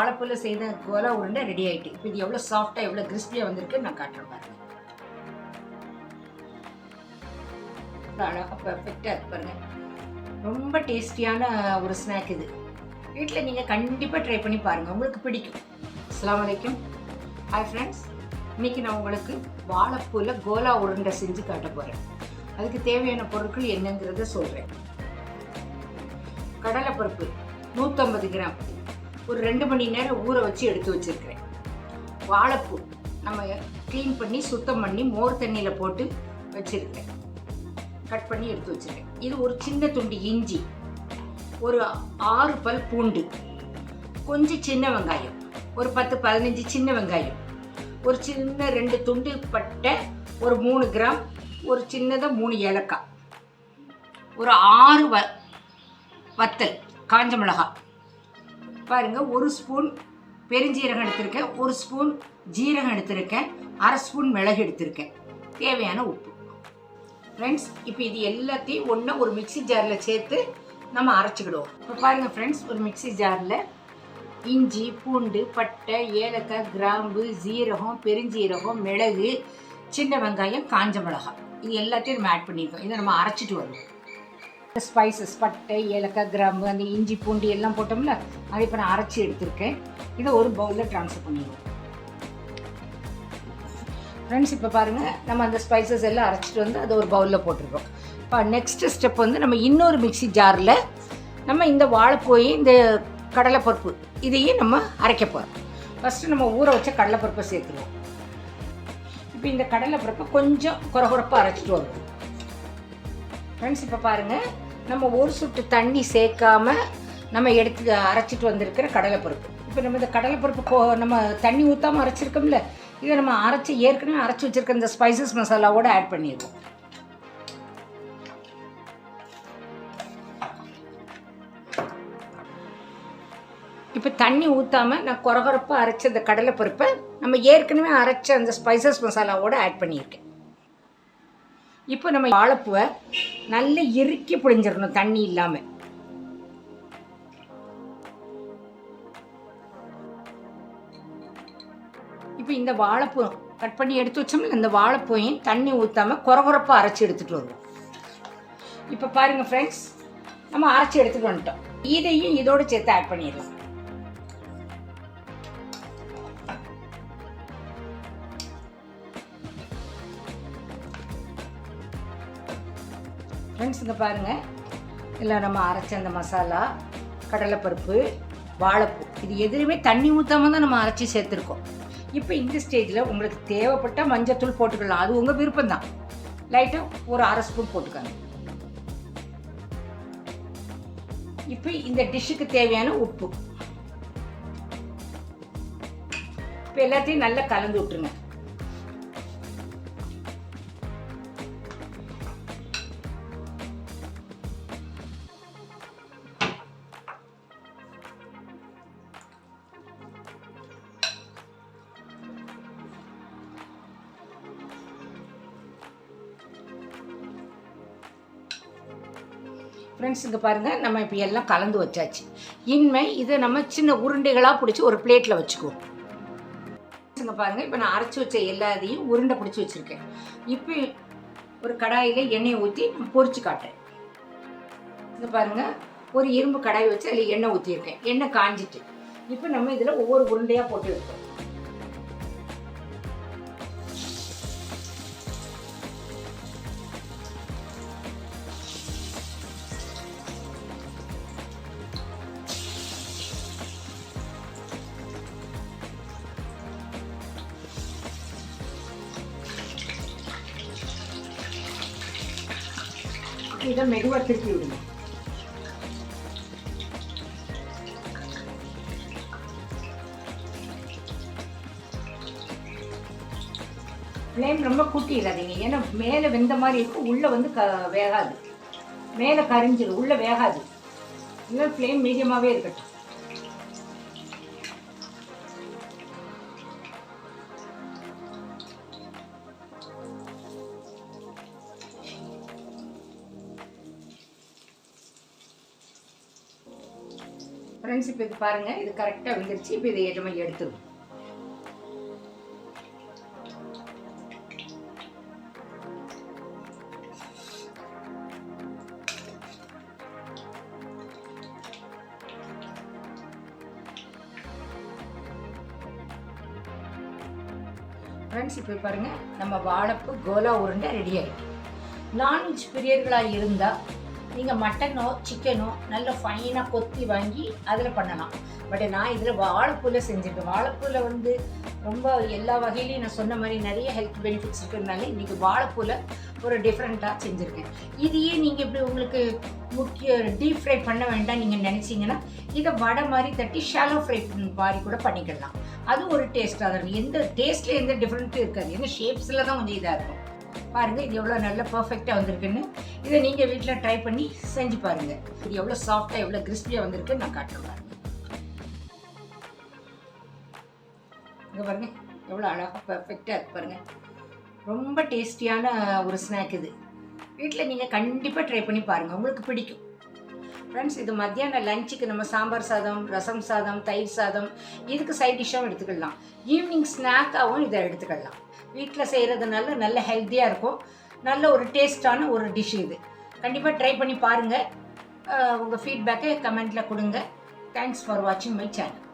வாழைப்பூல செய்த கோலா உருண்டை ரெடி ஆயிட்டு. இப்போ இது எவ்வளோ சாஃப்டா எவ்வளோ கிறிஸ்பியா வந்திருக்கு நான் காட்டுறேன் பாருங்க. அழகா பெர்ஃபெக்டா இருக்கு பாருங்க. ரொம்ப டேஸ்டியான ஒரு ஸ்நாக் இது. வீட்டில் நீங்கள் கண்டிப்பாக ட்ரை பண்ணி பாருங்கள், உங்களுக்கு பிடிக்கும். அஸ்ஸலாமு அலைக்கும். ஹாய் ஃப்ரெண்ட்ஸ், இன்றைக்கி நான் உங்களுக்கு வாழைப்பூல கோலா உருண்டை செஞ்சு காட்ட போகிறேன். அதுக்கு தேவையான பொருட்கள் என்னங்கிறத சொல்கிறேன். கடலைப்பருப்பு 150 கிராம், ஒரு 2 மணி நேரம் ஊற வச்சு எடுத்து வச்சுருக்கிறேன். வாழைப்பூ நம்ம க்ளீன் பண்ணி சுத்தம் பண்ணி மோர் தண்ணியில் போட்டு வச்சுருக்கேன், கட் பண்ணி எடுத்து வச்சுருக்கேன். இது ஒரு சின்ன துண்டு இஞ்சி, ஒரு 6 பல் பூண்டு, கொஞ்சம் சின்ன வெங்காயம், ஒரு 10-15 சின்ன வெங்காயம், ஒரு சின்ன 2 துண்டு பட்டை, ஒரு 3 கிராம், ஒரு சின்னதாக 3 ஏலக்காய், ஒரு 6 வத்தல் காஞ்ச மிளகாய் பாருங்கள், 1 ஸ்பூன் பெருஞ்சீரகம் எடுத்திருக்கேன், 1 ஸ்பூன் ஜீரகம் எடுத்திருக்கேன், 1/2 ஸ்பூன் மிளகு எடுத்திருக்கேன், தேவையான உப்பு. ஃப்ரெண்ட்ஸ், இப்போ இது எல்லாத்தையும் ஒன்றா ஒரு மிக்சி ஜாரில் சேர்த்து நம்ம அரைச்சிக்கிடுவோம். இப்போ பாருங்கள் ஃப்ரெண்ட்ஸ், ஒரு மிக்சி ஜாரில் இஞ்சி, பூண்டு, பட்டை, ஏலக்காய், கிராம்பு, ஜீரகம், பெருஞ்சீரகம், மிளகு, சின்ன வெங்காயம், காஞ்ச மிளகாய், இது எல்லாத்தையும் நம்ம ஆட் பண்ணியிருக்கோம். இதை நம்ம அரைச்சிட்டு வருவோம். ஸ்பைசஸ் பட்டை, ஏலக்காய், கிராம்பு, அந்த இஞ்சி பூண்டு எல்லாம் போட்டோம்ல, அதை இப்போ நான் அரைச்சி எடுத்திருக்கேன். இதை ஒரு பவுலில் ட்ரான்ஸ்ஃபர் பண்ணிடுவோம். ஃப்ரெண்ட்ஸ், இப்போ பாருங்கள், நம்ம அந்த ஸ்பைசஸ் எல்லாம் அரைச்சிட்டு வந்து அதை ஒரு பவுலில் போட்டிருக்கோம். இப்போ நெக்ஸ்ட்டு ஸ்டெப் வந்து நம்ம இன்னொரு மிக்சி ஜாரில் நம்ம இந்த வாழைப்பூயை, இந்த கடலைப்பருப்பு இதையும் நம்ம அரைக்க போகிறோம். ஃபஸ்ட்டு நம்ம ஊற வச்ச கடலைப்பருப்பை சேர்த்துருவோம். இப்போ இந்த கடலைப்பருப்பை கொஞ்சம் குறகுறப்பாக அரைச்சிட்டு வருவோம். ஃப்ரெண்ட்ஸ், இப்போ பாருங்கள், நம்ம ஒரு சொட்டு தண்ணி சேர்க்காம நம்ம எடுத்து அரைச்சிட்டு வந்திருக்கிற கடலைப்பருப்பு. இப்போ நம்ம இந்த கடலைப்பருப்பு நம்ம தண்ணி ஊற்றாமல் அரைச்சிருக்கோம்ல, இதை நம்ம ஏற்கனவே அரைச்சி வச்சுருக்க இந்த ஸ்பைசஸ் மசாலாவோடு ஆட் பண்ணிடுவோம். இப்போ தண்ணி ஊற்றாமல் நான் குறகுறப்பாக அரைச்ச இந்த கடலைப்பருப்பை நம்ம ஏற்கனவே அரைச்ச அந்த ஸ்பைசஸ் மசாலாவோடு ஆட் பண்ணியிருக்கேன். இப்போ நம்ம வாழைப்பூவை நல்லா இறுக்கி பிழிஞ்சிடணும், தண்ணி இல்லாமல். இப்போ இந்த வாழைப்பூ கட் பண்ணி எடுத்து வச்சோம்ல, இந்த வாழைப்பூவையும் தண்ணி ஊற்றாமல் குறகுறப்பாக அரைச்சி எடுத்துகிட்டு வருவோம். இப்போ பாருங்கள் ஃப்ரெண்ட்ஸ், நம்ம அரைச்சி எடுத்துகிட்டு வந்துட்டோம். இதையும் இதோடு சேர்த்து ஆட் பண்ணிடலாம். ஃப்ரெண்ட்ஸ், இங்கே பாருங்கள், இல்லை நம்ம அரைச்ச அந்த மசாலா, கடலைப்பருப்பு, வாழைப்பூ, இது எதுவுமே தண்ணி ஊற்றாமல் தான் நம்ம அரைச்சி சேர்த்துருக்கோம். இப்போ இந்த ஸ்டேஜில் உங்களுக்கு தேவைப்பட்டால் மஞ்சத்தூள் போட்டுக்கலாம், அது உங்கள் விருப்பம்தான். லைட்டாக ஒரு 1/2 ஸ்பூன் போட்டுக்கோங்க. இப்போ இந்த டிஷ்ஷுக்கு தேவையான உப்பு. இப்போ எல்லாத்தையும் நல்லா கலந்து விட்டுருங்க. ஃப்ரெண்ட்ஸ், இங்கே பாருங்கள், நம்ம இப்போ எல்லாம் கலந்து வச்சாச்சு. இனிமே இதை நம்ம சின்ன உருண்டைகளாக பிடிச்சி ஒரு பிளேட்டில் வச்சுக்குவோம். இங்கே பாருங்கள், இப்போ நான் அரைச்சி வச்ச எல்லாத்தையும் உருண்டை பிடிச்சி வச்சுருக்கேன். இப்போ ஒரு கடாயில் எண்ணெயை ஊற்றி நான் பொரிச்சு காட்டேன். இங்கே பாருங்கள், ஒரு இரும்பு கடாய் வச்சு அதில் எண்ணெய் ஊற்றியிருக்கேன். எண்ணெய் காஞ்சிட்டு இப்போ நம்ம இதில் ஒவ்வொரு உருண்டையாக போட்டு வைப்போம். இதை மெதுவாக திருப்பி விடுங்க. ஃப்ளேம் ரொம்ப கூட்டிடாதீங்க, ஏன்னா மேலே வெந்த மாதிரி இருக்கும், உள்ளே வந்து வேகாது, மேலே கரிஞ்சிடும், உள்ளே வேகாது. இல்லை, ஃப்ளேம் மீடியமாகவே இருக்கட்டும். ஃப்ரெண்ட்ஸ் இப்போ இது பாருங்கள், இது கரெக்டாக வந்துருச்சு. இப்போ இதை நம்ம எடுத்துருவோம். ஃப்ரெண்ட்ஸ் இப்போ பாருங்கள், நம்ம வாழைப்பூ கோலா உருண்டை ரெடி ஆகிடும். நான்வெஜ் பிரியர்களாக இருந்தால் நீங்கள் மட்டனோ சிக்கனோ நல்ல ஃபைனாக கொத்தி வாங்கி அதில் பண்ணலாம். பட் நான் இதில் வாழைப்பூவில் செஞ்சுருக்கேன். வாழைப்பூவில் வந்து ரொம்ப எல்லா வகையிலையும் நான் சொன்ன மாதிரி நிறைய ஹெல்த் பெனிஃபிட்ஸ் இருக்கிறதுனால இன்றைக்கி வாழைப்பூவில் ஒரு டிஃப்ரெண்ட்டாக செஞ்சுருக்கேன். இதையே நீங்கள் இப்படி உங்களுக்கு டீப் ஃப்ரை பண்ண வேண்டாம் நீங்கள் நினச்சிங்கன்னா இதை வடை மாதிரி தட்டி ஷாலோ ஃப்ரை மாதிரி கூட பண்ணிக்கலாம். அது ஒரு டேஸ்ட்டாக தான் இருக்கும். எந்த டேஸ்ட்டில் எந்த டிஃப்ரெண்ட்டும் இருக்காது. ஏன்னா ஷேப்ஸில் தான் கொஞ்சம் இதாக இருக்கும். பாருங்கள், இது எவ்வளோ நல்லா பர்ஃபெக்டாக வந்திருக்குன்னு. இதை நீங்கள் வீட்டில் ட்ரை பண்ணி செஞ்சு பாருங்கள். இது எவ்வளோ சாஃப்டாக எவ்வளோ கிறிஸ்பியாக வந்திருக்குன்னு நான் காட்டுறேன். இங்கே பாருங்கள், எவ்வளோ அழகாக பர்ஃபெக்டாக இருக்கு பாருங்கள். ரொம்ப டேஸ்டியான ஒரு ஸ்நாக் இது. வீட்டில் நீங்கள் கண்டிப்பாக ட்ரை பண்ணி பாருங்கள், உங்களுக்கு பிடிக்கும். ஃப்ரெண்ட்ஸ், இது மத்தியான லஞ்சுக்கு நம்ம சாம்பார் சாதம், ரசம் சாதம், தயிர் சாதம் இதுக்கு சைட் டிஷ்ஷாகவும் எடுத்துக்கலாம். ஈவினிங் ஸ்நாக்காகவும் இதை எடுத்துக்கலாம். வீட்டில் செய்கிறதுனால நல்ல ஹெல்த்தியாக இருக்கும். நல்ல ஒரு டேஸ்டான ஒரு டிஷ் இது. கண்டிப்பாக ட்ரை பண்ணி பாருங்கள். உங்கள் ஃபீட்பேக்கை கமெண்ட்டில் கொடுங்க. தேங்க்ஸ் ஃபார் வாட்சிங் மை சேனல்.